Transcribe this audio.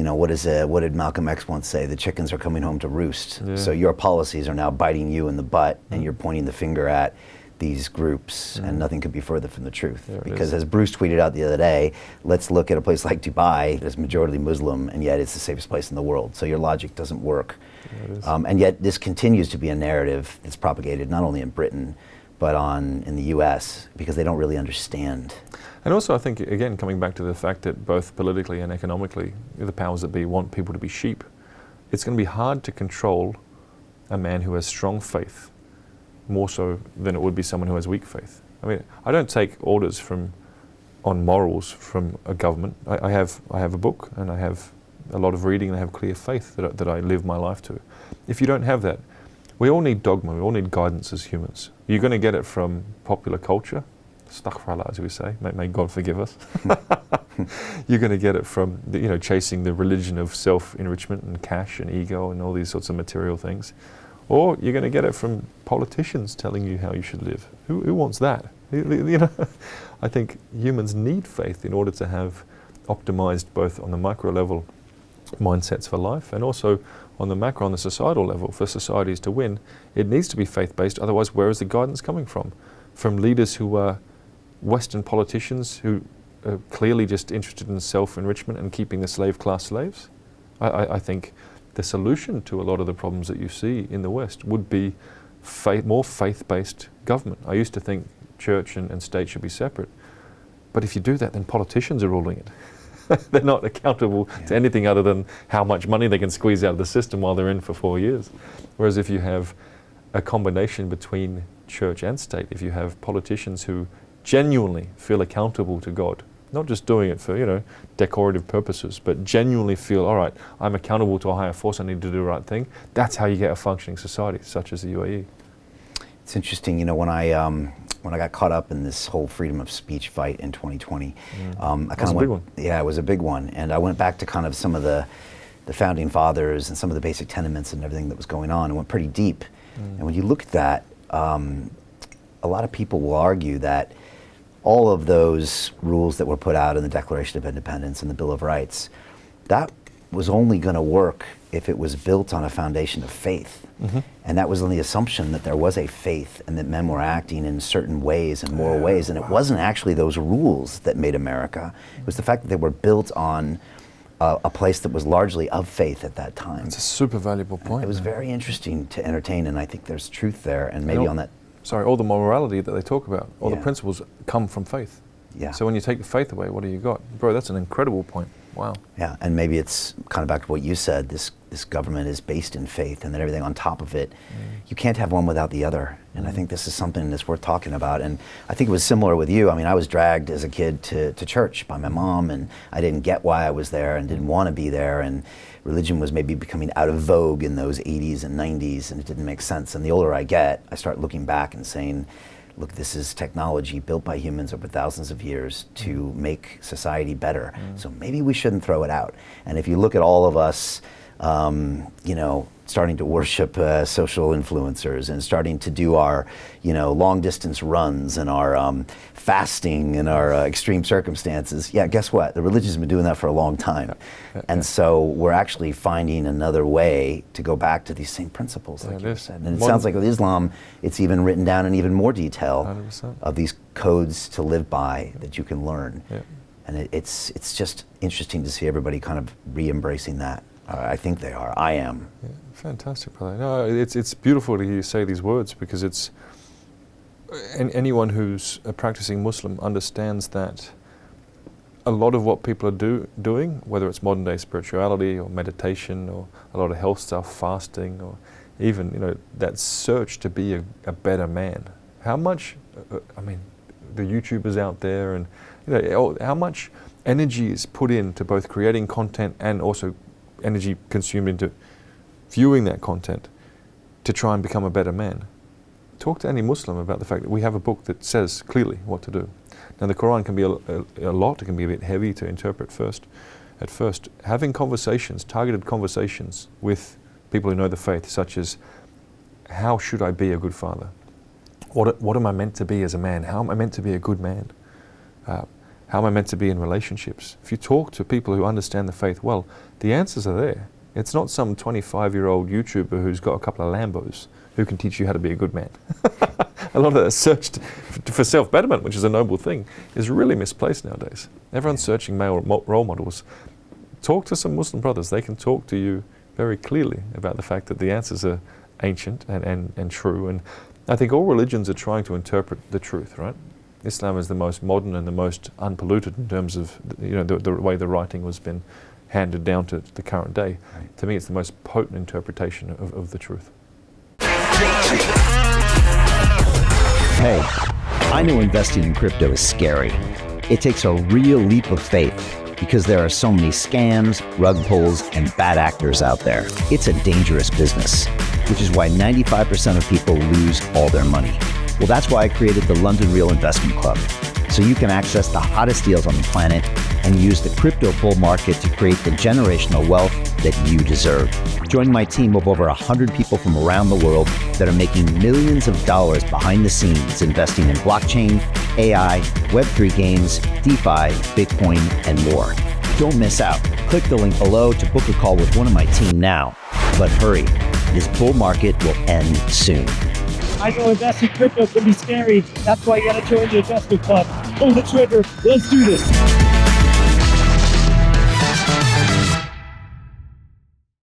what did Malcolm X once say? The chickens are coming home to roost. Yeah. So your policies are now biting you in the butt, and you're pointing the finger at these groups, and nothing could be further from the truth. There it because is. as Bruce tweeted out the other day, let's look at a place like Dubai that's majority Muslim, and yet it's the safest place in the world. So your logic doesn't work. There it is. And yet this continues to be a narrative that's propagated not only in Britain, but in the US, because they don't really understand. And also, I think, again, coming back to the fact that both politically and economically, the powers that be want people to be sheep, it's going to be hard to control a man who has strong faith more so than it would be someone who has weak faith. I mean, I don't take orders on morals from a government. I have a book, and I have a lot of reading, and I have clear faith that I live my life to. If you don't have that, we all need dogma, we all need guidance as humans. You're going to get it from popular culture, astaghfirullah, as we say, may God forgive us. You're going to get it from chasing the religion of self-enrichment and cash and ego and all these sorts of material things. Or you're going to get it from politicians telling you how you should live. Who wants that? I think humans need faith in order to have optimized, both on the micro level, mindsets for life, and also on the macro, on the societal level. For societies to win, it needs to be faith-based. Otherwise, where is the guidance coming from? From leaders who are Western politicians who are clearly just interested in self-enrichment and keeping the slave class slaves? I think the solution to a lot of the problems that you see in the West would be more faith-based government. I used to think church and state should be separate. But if you do that, then politicians are ruling it. They're not accountable to anything other than how much money they can squeeze out of the system while they're in for 4 years. Whereas if you have a combination between church and state, if you have politicians who genuinely feel accountable to God, not just doing it for, decorative purposes, but genuinely feel, all right, I'm accountable to a higher force, I need to do the right thing. That's how you get a functioning society, such as the UAE. It's interesting, when I got caught up in this whole freedom of speech fight in 2020, That was a big one. Yeah, it was a big one. And I went back to kind of some of the founding fathers and some of the basic tenements and everything that was going on, and went pretty deep. And when you look at that, a lot of people will argue that all of those rules that were put out in the Declaration of Independence and the Bill of Rights, that was only going to work if it was built on a foundation of faith. And that was on the assumption that there was a faith and that men were acting in certain ways and moral ways. And it wasn't actually those rules that made America. It was the fact that they were built on a place that was largely of faith at that time. It's a super valuable point. It was very interesting to entertain, and I think there's truth there. And maybe on that. Sorry, all the morality that they talk about, all the Yeah. principles come from faith. Yeah. So when you take the faith away, what do you got? Bro, that's an incredible point. Wow. Yeah, and maybe it's kind of back to what you said, this government is based in faith, and then everything on top of it, you can't have one without the other. And I think this is something that's worth talking about. And I think it was similar with you. I mean, I was dragged as a kid to church by my mom, and I didn't get why I was there and didn't want to be there. And religion was maybe becoming out of vogue in those 80s and 90s, and it didn't make sense. And the older I get, I start looking back and saying, look, this is technology built by humans over thousands of years to make society better. So maybe we shouldn't throw it out. And if you look at all of us, starting to worship social influencers and starting to do our, long distance runs and our fasting and our extreme circumstances, guess what? The religion's been doing that for a long time. And so we're actually finding another way to go back to these same principles, like you said. And it sounds like with Islam, it's even written down in even more detail 100%. of these codes to live by that you can learn. Yeah. And it's just interesting to see everybody kind of re-embracing that. I think they are. I am. Yeah, fantastic, brother. No, it's beautiful to hear you say these words, because it's anyone who's a practicing Muslim understands that a lot of what people are doing, whether it's modern day spirituality or meditation or a lot of health stuff, fasting, or even that search to be a better man. How much, the YouTubers out there, and how much energy is put into both creating content and also energy consumed into viewing that content to try and become a better man. Talk to any Muslim about the fact that we have a book that says clearly what to do. Now the Quran can be a lot, it can be a bit heavy to interpret at first. Having conversations, targeted conversations with people who know the faith, such as, how should I be a good father? What am I meant to be as a man? How am I meant to be a good man? How am I meant to be in relationships? If you talk to people who understand the faith well, the answers are there. It's not some 25-year-old YouTuber who's got a couple of Lambos who can teach you how to be a good man. A lot of that search for self-betterment, which is a noble thing, is really misplaced nowadays. Everyone's searching male role models. Talk to some Muslim brothers. They can talk to you very clearly about the fact that the answers are ancient and true. And I think all religions are trying to interpret the truth, right? Islam is the most modern and the most unpolluted in terms of the way the writing was been handed down to the current day. Right. To me, it's the most potent interpretation of the truth. Hey, I know investing in crypto is scary. It takes a real leap of faith because there are so many scams, rug pulls, and bad actors out there. It's a dangerous business, which is why 95% of people lose all their money. Well, that's why I created the London Real Investment Club, so you can access the hottest deals on the planet and use the crypto bull market to create the generational wealth that you deserve. Join my team of over 100 people from around the world that are making millions of dollars behind the scenes investing in blockchain, AI, Web3 games, DeFi, Bitcoin, and more. Don't miss out. Click the link below to book a call with one of my team now. But hurry, this bull market will end soon. I know investing in crypto can be scary. That's why you gotta join the investment club. Pull the trigger. Let's do this.